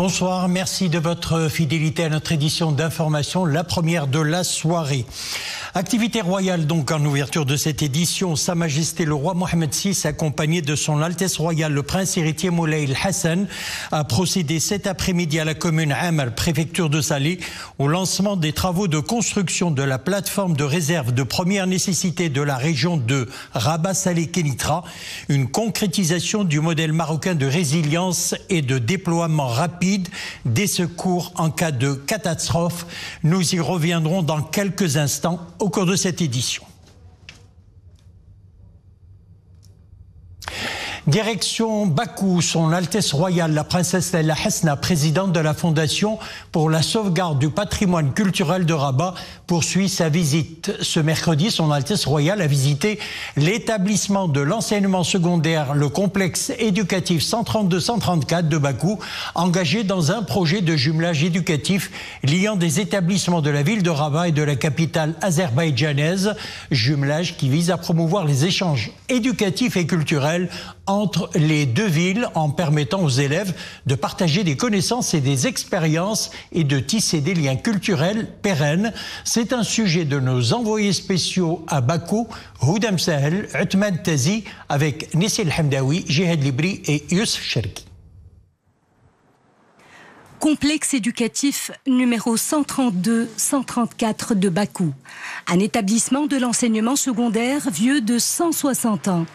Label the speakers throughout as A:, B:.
A: Bonsoir, merci de votre fidélité à notre édition d'information, la première de la soirée. Activité royale donc en ouverture de cette édition, Sa Majesté le roi Mohammed VI accompagné de son Altesse royale le prince héritier Moulay El Hassan a procédé cet après-midi à la commune Amr, préfecture de Salé, au lancement des travaux de construction de la plateforme de réserve de première nécessité de la région de Rabat-Salé-Kénitra, une concrétisation du modèle marocain de résilience et de déploiement rapide des secours en cas de catastrophe. Nous y reviendrons dans quelques instants au cours de cette édition. Direction Bakou, son Altesse royale, la princesse Laila Hasna, présidente de la Fondation pour la sauvegarde du patrimoine culturel de Rabat, poursuit sa visite. Ce mercredi, son Altesse royale a visité l'établissement de l'enseignement secondaire, le complexe éducatif 132-134 de Bakou, engagé dans un projet de jumelage éducatif liant des établissements de la ville de Rabat et de la capitale azerbaïdjanaise, jumelage qui vise à promouvoir les échanges éducatifs et culturels entre les deux villes en permettant aux élèves de partager des connaissances et des expériences et de tisser des liens culturels pérennes. C'est un sujet de nos envoyés spéciaux à Bakou, Houdam Sahel, Uthman Tazi, avec Nissil Hamdaoui, Jihad Libri et Youssef Cherki.
B: Complexe éducatif numéro 132-134 de Bakou, un établissement de l'enseignement secondaire vieux de 160 ans.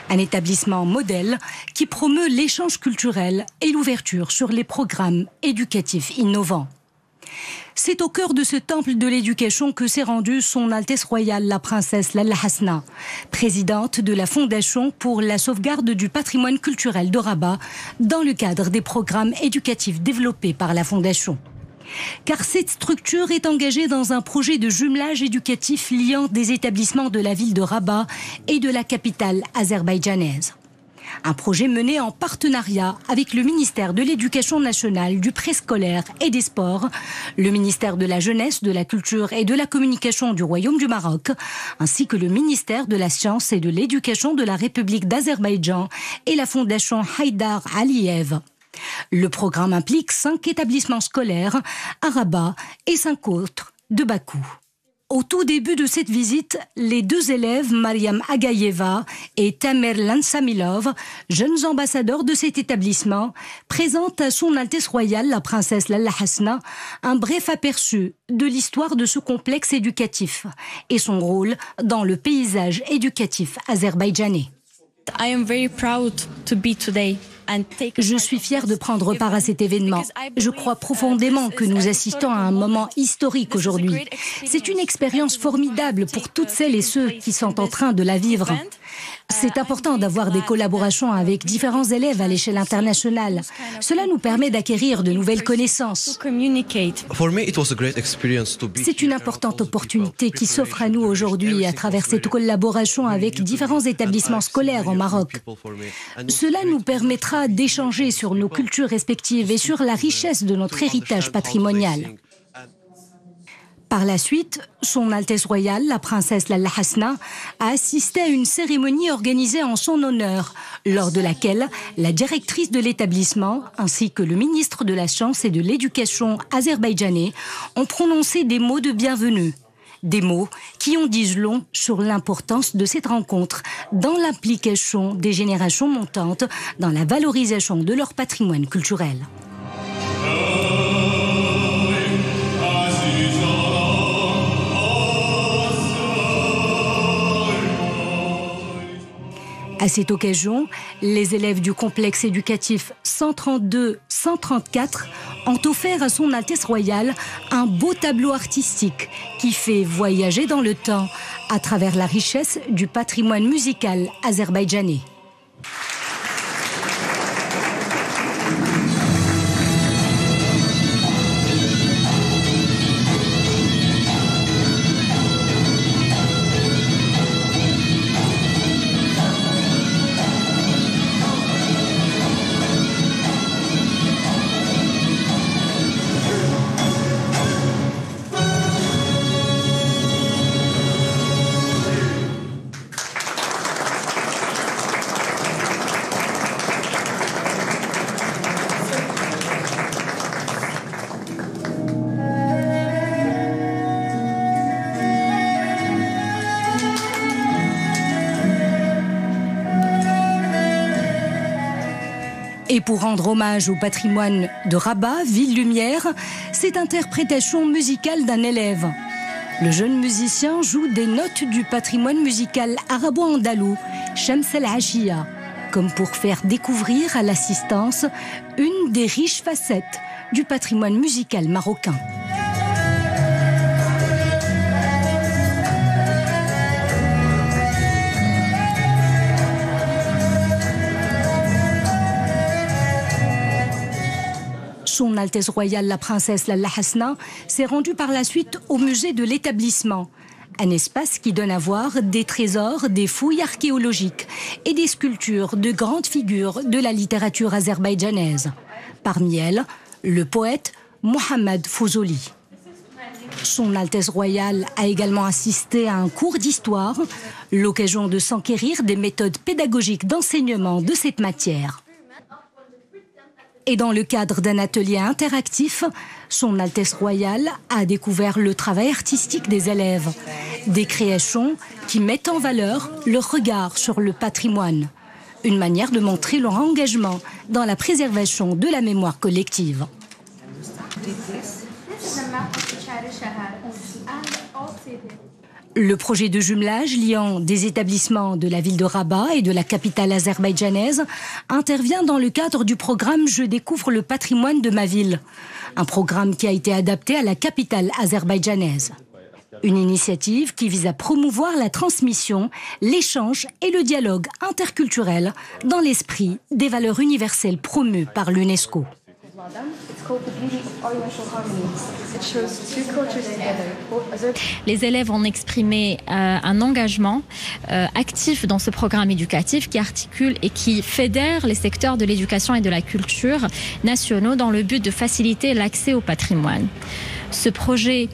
B: Un établissement modèle qui promeut l'échange culturel et l'ouverture sur les programmes éducatifs innovants. C'est au cœur de ce temple de l'éducation que s'est rendue son Altesse royale la princesse Laila Hasna, présidente de la Fondation pour la sauvegarde du patrimoine culturel de Rabat, dans le cadre des programmes éducatifs développés par la Fondation. Car cette structure est engagée dans un projet de jumelage éducatif liant des établissements de la ville de Rabat et de la capitale azerbaïdjanaise. Un projet mené en partenariat avec le ministère de l'Éducation nationale, du préscolaire et des sports, le ministère de la Jeunesse, de la Culture et de la Communication du Royaume du Maroc, ainsi que le ministère de la Science et de l'Éducation de la République d'Azerbaïdjan et la Fondation Haïdar Aliyev. Le programme implique 5 établissements scolaires à Rabat et 5 autres de Bakou. Au tout début de cette visite, les 2 élèves, Mariam Agayeva et Tamer Lansamilov, jeunes ambassadeurs de cet établissement, présentent à son Altesse royale, la princesse Laila Hasna, un bref aperçu de l'histoire de ce complexe éducatif et son rôle dans le paysage éducatif azerbaïdjanais. Je suis fière de prendre part à cet événement. Je crois profondément que nous assistons à un moment historique aujourd'hui. C'est une expérience formidable pour toutes celles et ceux qui sont en train de la vivre. C'est important d'avoir des collaborations avec différents élèves à l'échelle internationale. Cela nous permet d'acquérir de nouvelles connaissances. C'est une importante opportunité qui s'offre à nous aujourd'hui à travers cette collaboration avec différents établissements scolaires au Maroc. Cela nous permettra d'échanger sur nos cultures respectives et sur la richesse de notre héritage patrimonial. Par la suite, son Altesse royale, la princesse Laila Hasna, a assisté à une cérémonie organisée en son honneur, lors de laquelle la directrice de l'établissement, ainsi que le ministre de la Science et de l'Éducation azerbaïdjanais, ont prononcé des mots de bienvenue. Des mots qui en disent long sur l'importance de cette rencontre dans l'implication des générations montantes dans la valorisation de leur patrimoine culturel. À cette occasion, les élèves du complexe éducatif 132-134 ont offert à son Altesse royale un beau tableau artistique qui fait voyager dans le temps à travers la richesse du patrimoine musical azerbaïdjanais. Et pour rendre hommage au patrimoine de Rabat, ville lumière, cette interprétation musicale d'un élève. Le jeune musicien joue des notes du patrimoine musical arabo-andalou, Shams el-Ashia, comme pour faire découvrir à l'assistance une des riches facettes du patrimoine musical marocain. Son Altesse Royale la Princesse Lalla Hasna s'est rendue par la suite au musée de l'établissement. Un espace qui donne à voir des trésors, des fouilles archéologiques et des sculptures de grandes figures de la littérature azerbaïdjanaise. Parmi elles, le poète Mohamed Fozoli. Son Altesse Royale a également assisté à un cours d'histoire, l'occasion de s'enquérir des méthodes pédagogiques d'enseignement de cette matière. Et dans le cadre d'un atelier interactif, son Altesse Royale a découvert le travail artistique des élèves. Des créations qui mettent en valeur leur regard sur le patrimoine. Une manière de montrer leur engagement dans la préservation de la mémoire collective. Le projet de jumelage liant des établissements de la ville de Rabat et de la capitale azerbaïdjanaise intervient dans le cadre du programme Je découvre le patrimoine de ma ville, un programme qui a été adapté à la capitale azerbaïdjanaise. Une initiative qui vise à promouvoir la transmission, l'échange et le dialogue interculturel dans l'esprit des valeurs universelles promues par l'UNESCO.
C: Les élèves ont exprimé un engagement actif dans ce programme éducatif qui articule et qui fédère les secteurs de l'éducation et de la culture nationaux dans le but de faciliter l'accès au patrimoine. Ce projet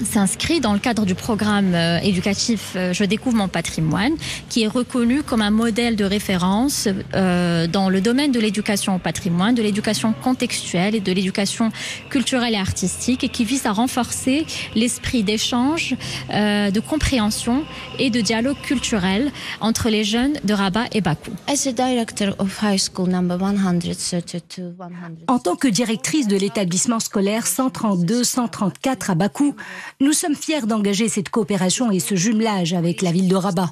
C: s'inscrit dans le cadre du programme éducatif Je découvre mon patrimoine, qui est reconnu comme un modèle de référence dans le domaine de l'éducation au patrimoine, de l'éducation contextuelle et de l'éducation culturelle et artistique, et qui vise à renforcer l'esprit d'échange, de compréhension et de dialogue culturel entre les jeunes de Rabat et Bakou.
B: En tant que directrice de l'établissement scolaire 132-134 à Bakou, nous sommes fiers d'engager cette coopération et ce jumelage avec la ville de Rabat.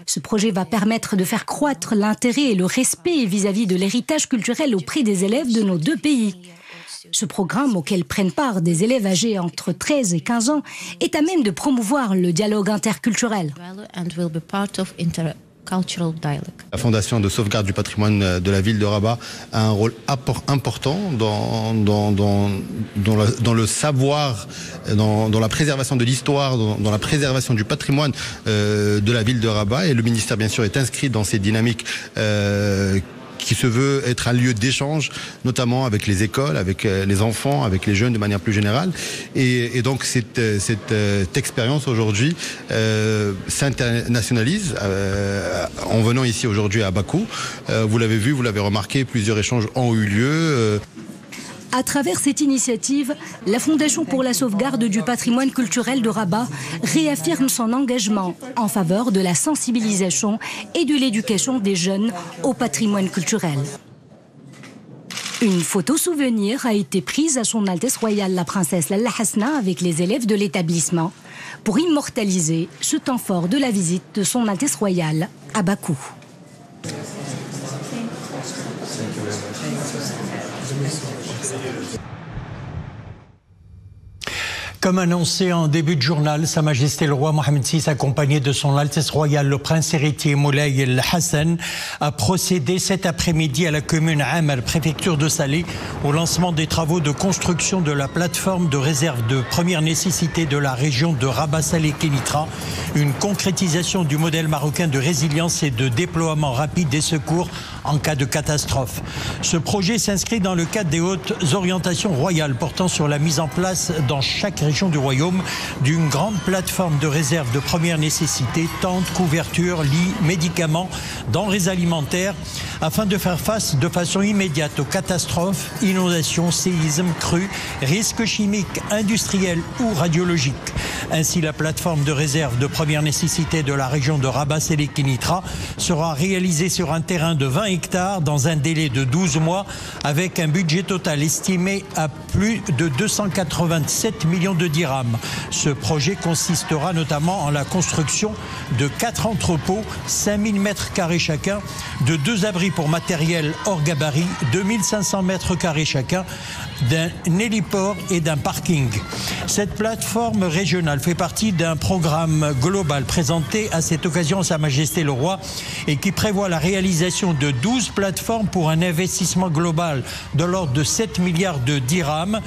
B: Ce projet va permettre de faire croître l'intérêt et le respect vis-à-vis de l'héritage culturel auprès des élèves de nos deux pays. Ce programme, auquel prennent part des élèves âgés entre 13 et 15 ans, est à même de promouvoir le dialogue interculturel.
D: La Fondation de sauvegarde du patrimoine de la ville de Rabat a un rôle important dans le savoir, dans la préservation de l'histoire, dans la préservation du patrimoine de la ville de Rabat. Et le ministère, bien sûr, est inscrit dans ces dynamiques qui se veut être un lieu d'échange, notamment avec les écoles, avec les enfants, avec les jeunes de manière plus générale. Et donc cette expérience aujourd'hui s'internationalise en venant ici aujourd'hui à Bakou. Vous l'avez vu, vous l'avez remarqué, plusieurs échanges ont eu lieu.
B: À travers cette initiative, la Fondation pour la sauvegarde du patrimoine culturel de Rabat réaffirme son engagement en faveur de la sensibilisation et de l'éducation des jeunes au patrimoine culturel. Une photo souvenir a été prise à son Altesse Royale la Princesse Lalla Hasna avec les élèves de l'établissement pour immortaliser ce temps fort de la visite de son Altesse Royale à Bakou.
A: Comme annoncé en début de journal, Sa Majesté le roi Mohamed VI, accompagné de son Altesse Royale le Prince héritier Moulay El Hassan, a procédé cet après-midi à la commune Amr, préfecture de Salé, au lancement des travaux de construction de la plateforme de réserve de première nécessité de la région de Rabat-Salé-Kénitra, une concrétisation du modèle marocain de résilience et de déploiement rapide des secours en cas de catastrophe. Ce projet s'inscrit dans le cadre des hautes orientations royales portant sur la mise en place dans chaque région du royaume d'une grande plateforme de réserve de première nécessité, tentes, couvertures, lits, médicaments, denrées alimentaires, afin de faire face de façon immédiate aux catastrophes, inondations, séismes, crues, risques chimiques, industriels ou radiologiques. Ainsi, la plateforme de réserve de première nécessité de la région de Rabat-Sélékinitra sera réalisée sur un terrain de 20 hectares dans un délai de 12 mois avec un budget total estimé à plus de 287 millions de dirhams. Ce projet consistera notamment en la construction de 4 entrepôts, 5000 mètres carrés chacun, de 2 abris pour matériel hors gabarit, 2500 mètres carrés chacun, d'un héliport et d'un parking. Cette plateforme régionale fait partie d'un programme global présenté à cette occasion à Sa Majesté le Roi et qui prévoit la réalisation de 12 plateformes pour un investissement global de l'ordre de 7 milliards de dirhams,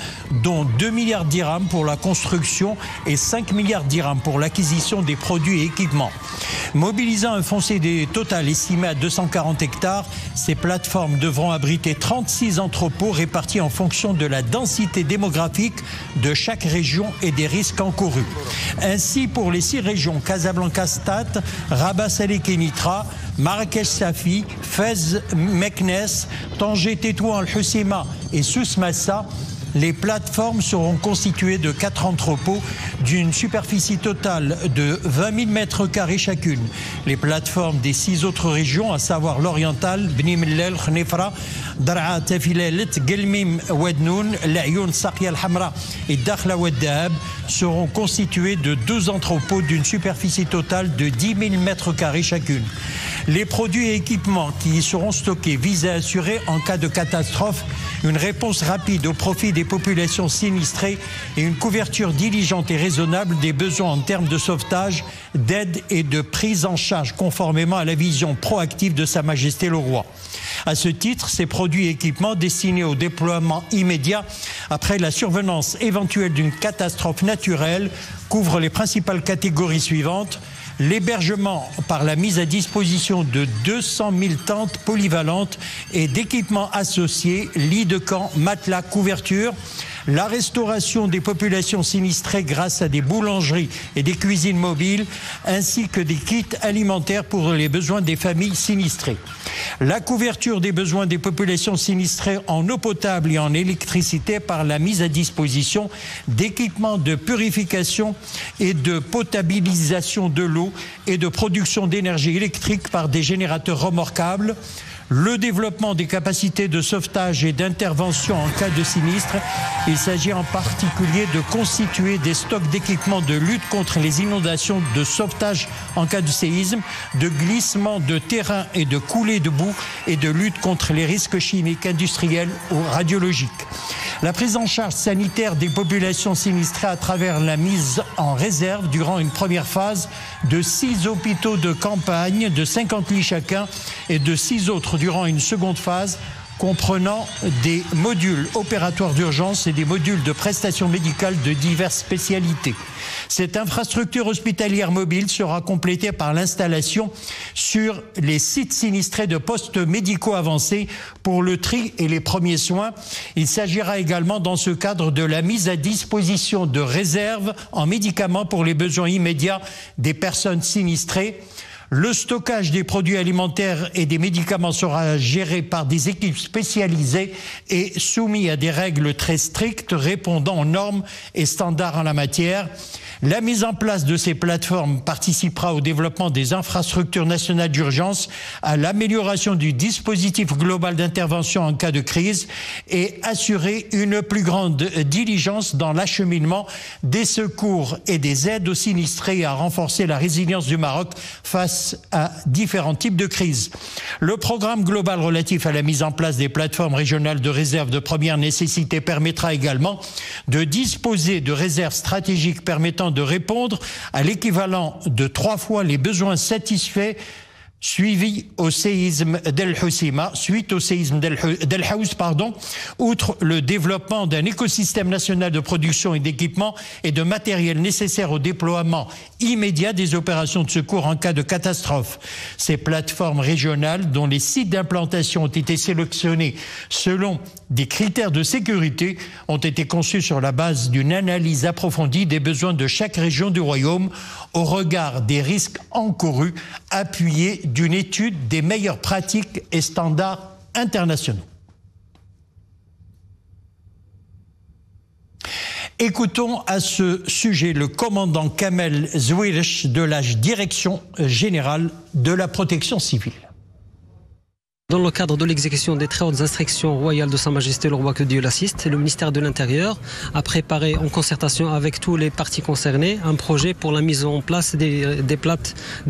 A: dont 2 milliards de dirhams pour la construction et 5 milliards de dirhams pour l'acquisition des produits et équipements. Mobilisant un foncier total estimé à 240 hectares, ces plateformes devront abriter 36 entrepôts répartis en fonction de la densité démographique de chaque région et des risques encourus. Ainsi, pour les 6 régions Casablanca-Stade, Rabat-Sélékinitra, Marrakech-Safi, Fès-Meknès, Tanger-Tétouan-Al-Husseima et Souss-Massa, les plateformes seront constituées de 4 entrepôts d'une superficie totale de 20 000 mètres carrés chacune. Les plateformes des 6 autres régions, à savoir l'Oriental, Bni Mellal, Khnefra, Dar'a, Tafilalet, Gelmim, Ouadnoun, L'Ayoun, Sakia al-Hamra et Dakhla Ouad-Dahab, seront constituées de 2 entrepôts d'une superficie totale de 10 000 mètres carrés chacune. Les produits et équipements qui y seront stockés visent à assurer, en cas de catastrophe, une réponse rapide au profit des populations sinistrées et une couverture diligente et raisonnable des besoins en termes de sauvetage, d'aide et de prise en charge, conformément à la vision proactive de Sa Majesté le Roi. À ce titre, ces produits et équipements destinés au déploiement immédiat après la survenance éventuelle d'une catastrophe naturelle couvrent les principales catégories suivantes: l'hébergement par la mise à disposition de 200 000 tentes polyvalentes et d'équipements associés, lits de camp, matelas, couvertures, la restauration des populations sinistrées grâce à des boulangeries et des cuisines mobiles, ainsi que des kits alimentaires pour les besoins des familles sinistrées. La couverture des besoins des populations sinistrées en eau potable et en électricité par la mise à disposition d'équipements de purification et de potabilisation de l'eau et de production d'énergie électrique par des générateurs remorquables. Le développement des capacités de sauvetage et d'intervention en cas de sinistre. Il s'agit en particulier de constituer des stocks d'équipements de lutte contre les inondations, de sauvetage en cas de séisme, de glissement de terrain et de coulée de boue et de lutte contre les risques chimiques, industriels ou radiologiques. La prise en charge sanitaire des populations sinistrées à travers la mise en réserve durant une première phase de 6 hôpitaux de campagne de 50 lits chacun et de 6 autres durant une seconde phase comprenant des modules opératoires d'urgence et des modules de prestations médicales de diverses spécialités. Cette infrastructure hospitalière mobile sera complétée par l'installation sur les sites sinistrés de postes médicaux avancés pour le tri et les premiers soins. Il s'agira également dans ce cadre de la mise à disposition de réserves en médicaments pour les besoins immédiats des personnes sinistrées. Le stockage des produits alimentaires et des médicaments sera géré par des équipes spécialisées et soumis à des règles très strictes répondant aux normes et standards en la matière. La mise en place de ces plateformes participera au développement des infrastructures nationales d'urgence, à l'amélioration du dispositif global d'intervention en cas de crise et assurer une plus grande diligence dans l'acheminement des secours et des aides aux sinistrés et à renforcer la résilience du Maroc face à différents types de crises. Le programme global relatif à la mise en place des plateformes régionales de réserve de première nécessité permettra également de disposer de réserves stratégiques permettant de répondre à l'équivalent de 3 fois les besoins satisfaits suite au séisme d'El Husseima, outre le développement d'un écosystème national de production et d'équipement et de matériel nécessaire au déploiement immédiat des opérations de secours en cas de catastrophe. Ces plateformes régionales, dont les sites d'implantation ont été sélectionnés selon des critères de sécurité, ont été conçues sur la base d'une analyse approfondie des besoins de chaque région du royaume au regard des risques encourus, appuyés d'une étude des meilleures pratiques et standards internationaux. Écoutons à ce sujet le commandant Kamel Zouirish de la Direction générale de la protection civile.
E: Dans le cadre de l'exécution des très hautes instructions royales de Sa Majesté le Roi, que Dieu l'assiste, le ministère de l'Intérieur a préparé en concertation avec tous les parties concernées un projet pour la mise en place des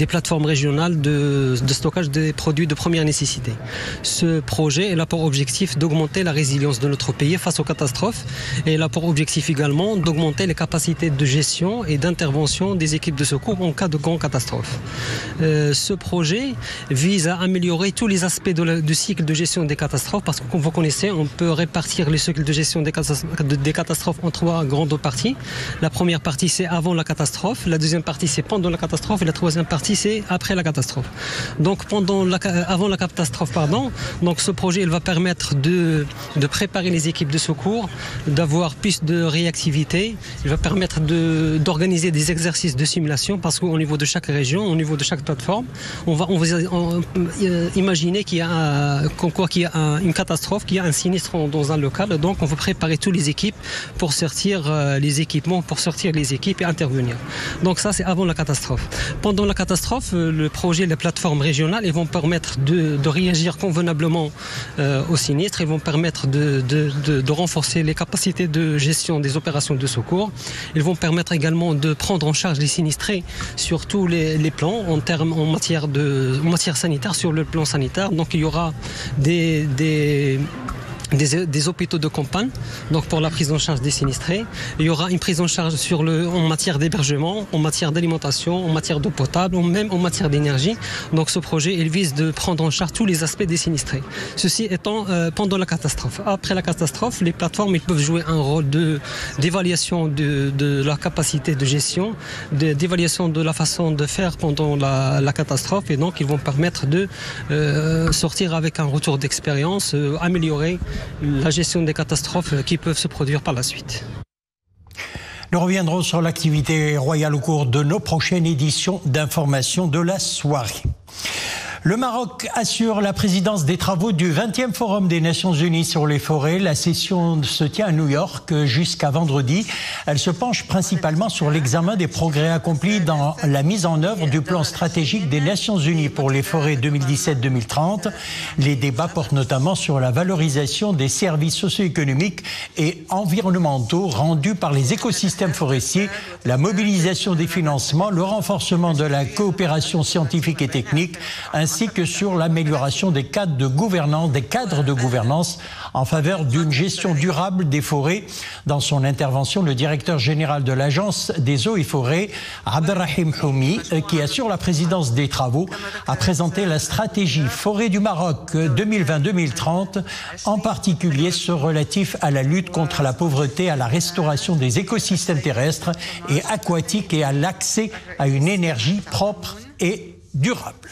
E: plateformes régionales de stockage des produits de première nécessité. Ce projet a pour objectif d'augmenter la résilience de notre pays face aux catastrophes et il a pour objectif également d'augmenter les capacités de gestion et d'intervention des équipes de secours en cas de grande catastrophe. Ce projet vise à améliorer tous les aspects du cycle de gestion des catastrophes, parce que comme vous connaissez, on peut répartir les cycles de gestion des catastrophes en trois grandes parties. La première partie, c'est avant la catastrophe, la deuxième partie, c'est pendant la catastrophe, et la troisième partie, c'est après la catastrophe. Donc avant la catastrophe, donc ce projet il va permettre de préparer les équipes de secours, d'avoir plus de réactivité, il va permettre d'organiser des exercices de simulation, parce qu'au niveau de chaque région, au niveau de chaque plateforme, on va imaginer qu'il y a une catastrophe, qu'il y a un sinistre dans un local. Donc on veut préparer toutes les équipes pour sortir les équipements, pour sortir les équipes et intervenir. Donc ça, c'est avant la catastrophe. Pendant la catastrophe, le projet, les plateformes régionales, ils vont permettre de réagir convenablement au sinistre. Ils vont permettre de renforcer les capacités de gestion des opérations de secours. Ils vont permettre également de prendre en charge les sinistrés sur tous les plans, en matière sanitaire, sur le plan sanitaire. Donc il y aura des hôpitaux de campagne, donc pour la prise en charge des sinistrés. Il y aura une prise en charge en matière d'hébergement, en matière d'alimentation, en matière d'eau potable, même en matière d'énergie. Donc ce projet, il vise de prendre en charge tous les aspects des sinistrés. Ceci étant pendant la catastrophe. Après la catastrophe, les plateformes ils peuvent jouer un rôle d'évaluation de la capacité de gestion, d'évaluation de la façon de faire pendant la catastrophe, et donc ils vont permettre de sortir avec un retour d'expérience, améliorer la gestion des catastrophes qui peuvent se produire par la suite.
A: Nous reviendrons sur l'activité royale au cours de nos prochaines éditions d'information de la soirée. Le Maroc assure la présidence des travaux du 20e Forum des Nations Unies sur les forêts. La session se tient à New York jusqu'à vendredi. Elle se penche principalement sur l'examen des progrès accomplis dans la mise en œuvre du plan stratégique des Nations Unies pour les forêts 2017-2030. Les débats portent notamment sur la valorisation des services socio-économiques et environnementaux rendus par les écosystèmes forestiers, la mobilisation des financements, le renforcement de la coopération scientifique et technique, ainsi que sur l'amélioration des cadres de gouvernance en faveur d'une gestion durable des forêts. Dans son intervention, le directeur général de l'Agence des eaux et forêts, Abdelrahim Houmi, qui assure la présidence des travaux, a présenté la stratégie forêt du Maroc 2020-2030, en particulier ceux relatifs à la lutte contre la pauvreté, à la restauration des écosystèmes terrestres et aquatiques et à l'accès à une énergie propre et durable.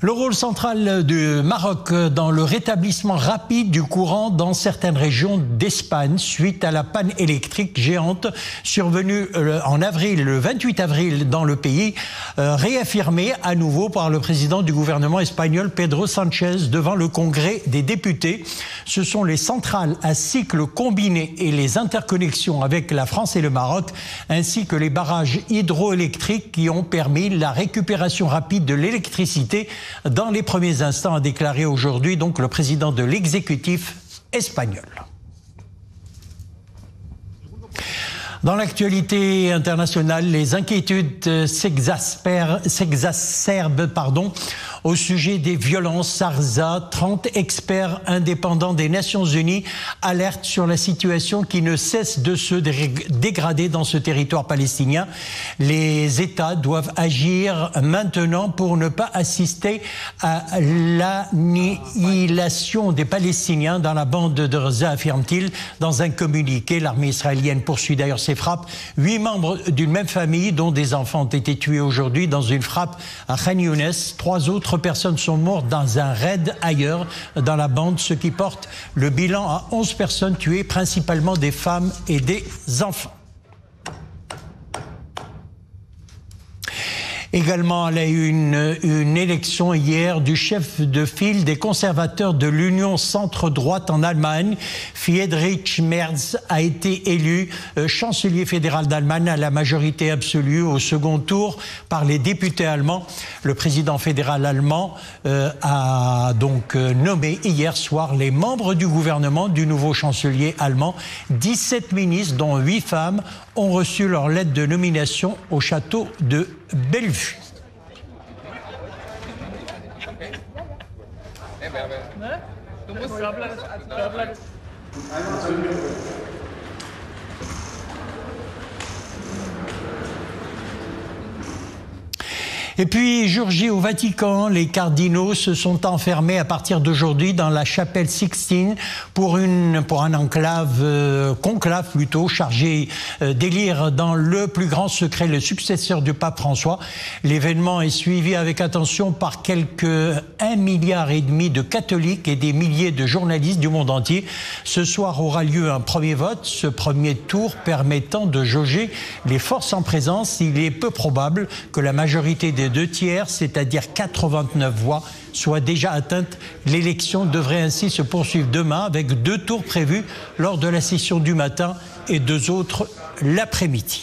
A: Le rôle central du Maroc dans le rétablissement rapide du courant dans certaines régions d'Espagne suite à la panne électrique géante survenue en avril, le 28 avril dans le pays, réaffirmé à nouveau par le président du gouvernement espagnol Pedro Sánchez devant le Congrès des députés. Ce sont les centrales à cycle combiné et les interconnexions avec la France et le Maroc, ainsi que les barrages hydroélectriques qui ont permis la récupération rapide de l'électricité dans les premiers instants, a déclaré aujourd'hui donc le président de l'exécutif espagnol. Dans l'actualité internationale, les inquiétudes s'exacerbent au sujet des violences à Gaza. 30 experts indépendants des Nations Unies alertent sur la situation qui ne cesse de se dégrader dans ce territoire palestinien. Les États doivent agir maintenant pour ne pas assister à l'annihilation des Palestiniens dans la bande de Gaza, affirme-t-il dans un communiqué. L'armée israélienne poursuit d'ailleurs ses frappes. 8 membres d'une même famille, dont des enfants, ont été tués aujourd'hui dans une frappe à Khan Younes. 3 autres personnes sont mortes dans un raid ailleurs dans la bande, ce qui porte le bilan à 11 personnes tuées, principalement des femmes et des enfants. Également, elle a eu une élection hier du chef de file des conservateurs de l'Union centre-droite en Allemagne. Friedrich Merz a été élu chancelier fédéral d'Allemagne à la majorité absolue au second tour par les députés allemands. Le président fédéral allemand a donc nommé hier soir les membres du gouvernement du nouveau chancelier allemand. 17 ministres, dont 8 femmes, ont reçu leur lettre de nomination au château de Bellevue. Et puis, jour J au Vatican, les cardinaux se sont enfermés à partir d'aujourd'hui dans la chapelle Sixtine pour un conclave plutôt, chargé d'élire dans le plus grand secret le successeur du pape François. L'événement est suivi avec attention par quelques 1,5 milliard de catholiques et des milliers de journalistes du monde entier. Ce soir aura lieu un premier vote, ce premier tour permettant de jauger les forces en présence. Il est peu probable que la majorité des 2/3, c'est-à-dire 89 voix, soit déjà atteinte. L'élection devrait ainsi se poursuivre demain avec 2 tours prévus lors de la session du matin et 2 autres l'après-midi.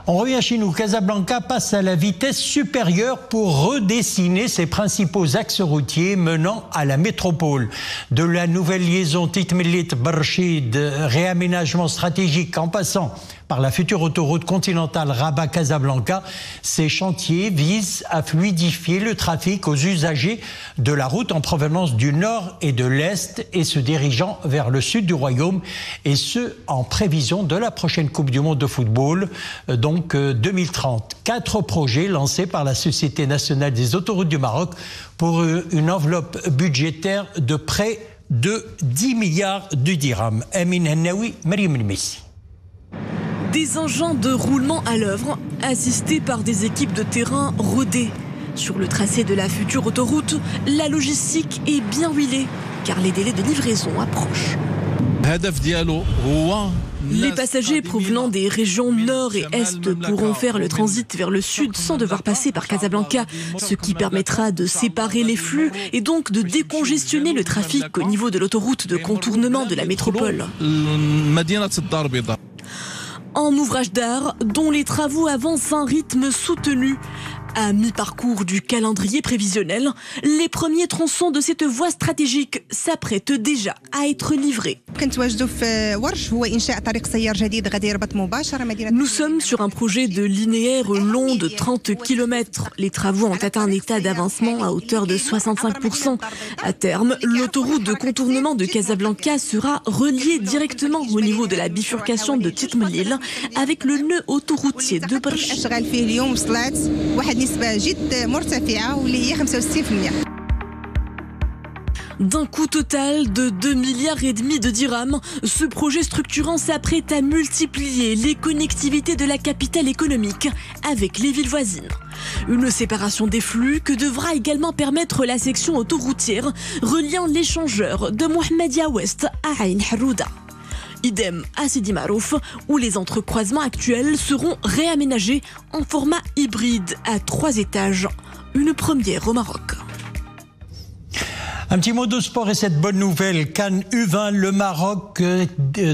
A: On revient chez nous. Casablanca passe à la vitesse supérieure pour redessiner ses principaux axes routiers menant à la métropole. De la nouvelle liaison Titmelit-Barchid, réaménagement stratégique en passant par la future autoroute continentale Rabat-Casablanca, ces chantiers visent à fluidifier le trafic aux usagers de la route en provenance du nord et de l'est et se dirigeant vers le sud du royaume, et ce en prévision de la prochaine Coupe du monde de football, donc 2030. 4 projets lancés par la Société nationale des autoroutes du Maroc pour une enveloppe budgétaire de près de 10 milliards de dirhams. Amin Hennaoui, Mariam Messi.
F: Des engins de roulement à l'œuvre, assistés par des équipes de terrain rodées. Sur le tracé de la future autoroute, la logistique est bien huilée, car les délais de livraison approchent. Les passagers provenant des régions nord et est pourront faire le transit vers le sud sans devoir passer par Casablanca, ce qui permettra de séparer les flux et donc de décongestionner le trafic au niveau de l'autoroute de contournement de la métropole. En ouvrage d'art dont les travaux avancent à un rythme soutenu. À mi-parcours du calendrier prévisionnel, les premiers tronçons de cette voie stratégique s'apprêtent déjà à être livrés. Nous sommes sur un projet de linéaire long de 30 km. Les travaux ont atteint un état d'avancement à hauteur de 65%. À terme, l'autoroute de contournement de Casablanca sera reliée directement au niveau de la bifurcation de Titmelil avec le nœud autoroutier de Barchid. D'un coût total de 2,5 milliards de dirhams, ce projet structurant s'apprête à multiplier les connectivités de la capitale économique avec les villes voisines. Une séparation des flux que devra également permettre la section autoroutière reliant l'échangeur de Mohammedia Ouest à Ain Harouda. Idem à Sidi Marouf, où les entrecroisements actuels seront réaménagés en format hybride à 3 étages. Une première au Maroc.
A: Un petit mot de sport et cette bonne nouvelle. Cannes U20, le Maroc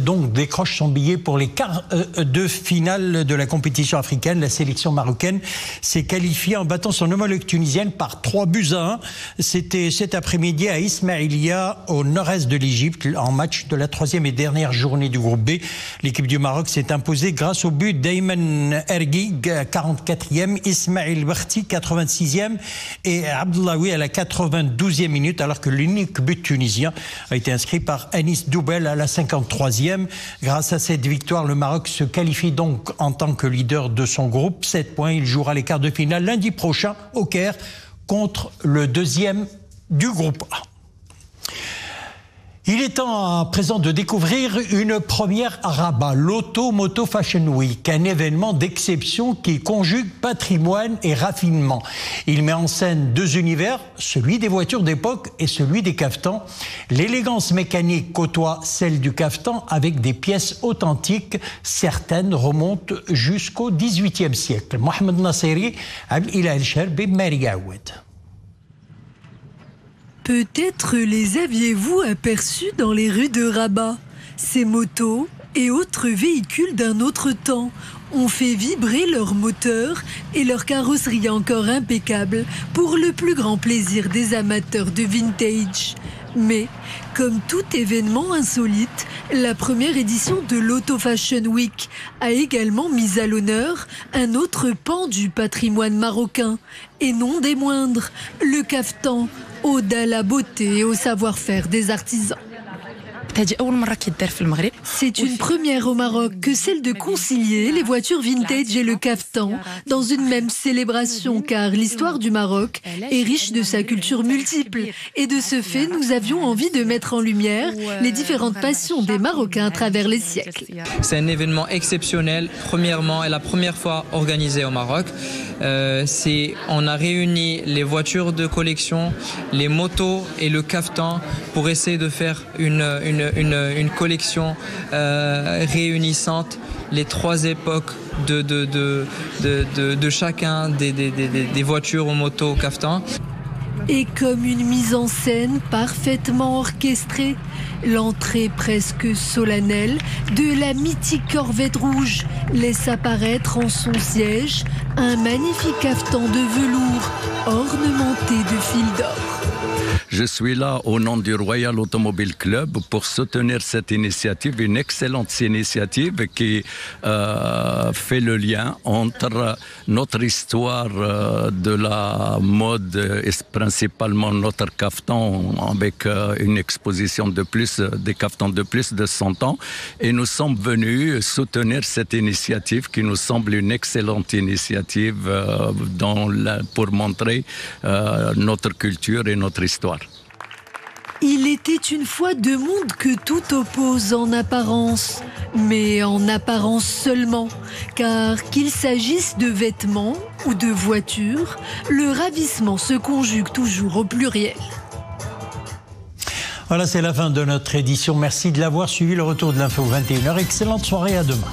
A: donc décroche son billet pour les quarts de finale de la compétition africaine. La sélection marocaine s'est qualifiée en battant son homologue tunisienne par 3-1. C'était cet après-midi à Ismaïlia, au nord-est de l'Égypte, en match de la 3e et dernière journée du groupe B. L'équipe du Maroc s'est imposée grâce au but d'Ayman Ergig, 44e, Ismaïl Barti, 86e et Abdellaoui à la 92e minute, alors que l'unique but tunisien a été inscrit par Anis Doubel à la 53e. Grâce à cette victoire, le Maroc se qualifie donc en tant que leader de son groupe. 7 points, il jouera les quarts de finale lundi prochain au Caire contre le 2e du groupe A. Il est temps à présent de découvrir une première à Rabat, l'Auto-Moto Fashion Week, un événement d'exception qui conjugue patrimoine et raffinement. Il met en scène deux univers, celui des voitures d'époque et celui des cafetans. L'élégance mécanique côtoie celle du cafetan avec des pièces authentiques. Certaines remontent jusqu'au XVIIIe siècle. Mohamed Nasseri, Al Sherbi, Mary Gawed.
G: Peut-être les aviez-vous aperçus dans les rues de Rabat. Ces motos et autres véhicules d'un autre temps ont fait vibrer leurs moteurs et leur carrosserie encore impeccable pour le plus grand plaisir des amateurs de vintage. Mais, comme tout événement insolite, la première édition de l'Auto Fashion Week a également mis à l'honneur un autre pan du patrimoine marocain, et non des moindres, le cafetan, ode à la beauté et au savoir-faire des artisans. C'est une première au Maroc que celle de concilier les voitures vintage et le cafetan dans une même célébration, car l'histoire du Maroc est riche de sa culture multiple. Et de ce fait, nous avions envie de mettre en lumière les différentes passions des Marocains à travers les siècles.
H: C'est un événement exceptionnel, premièrement, et la première fois organisé au Maroc. On a réuni les voitures de collection, les motos et le cafetan pour essayer de faire une collection réunissante les trois époques de chacun des voitures aux motos au cafetan.
G: Et comme une mise en scène parfaitement orchestrée, l'entrée presque solennelle de la mythique Corvette rouge laisse apparaître en son siège un magnifique cafetan de velours ornementé de fils d'or.
I: Je suis là au nom du Royal Automobile Club pour soutenir cette initiative, une excellente initiative qui fait le lien entre notre histoire de la mode et principalement notre cafetan avec une exposition de plus, des caftans de plus de 100 ans. Et nous sommes venus soutenir cette initiative qui nous semble une excellente initiative pour montrer notre culture et notre histoire.
G: Il était une fois deux mondes que tout oppose en apparence, mais en apparence seulement, car qu'il s'agisse de vêtements ou de voitures, le ravissement se conjugue toujours au pluriel.
A: Voilà, c'est la fin de notre édition. Merci de l'avoir suivi. Le retour de l'info 21h. Excellente soirée, à demain.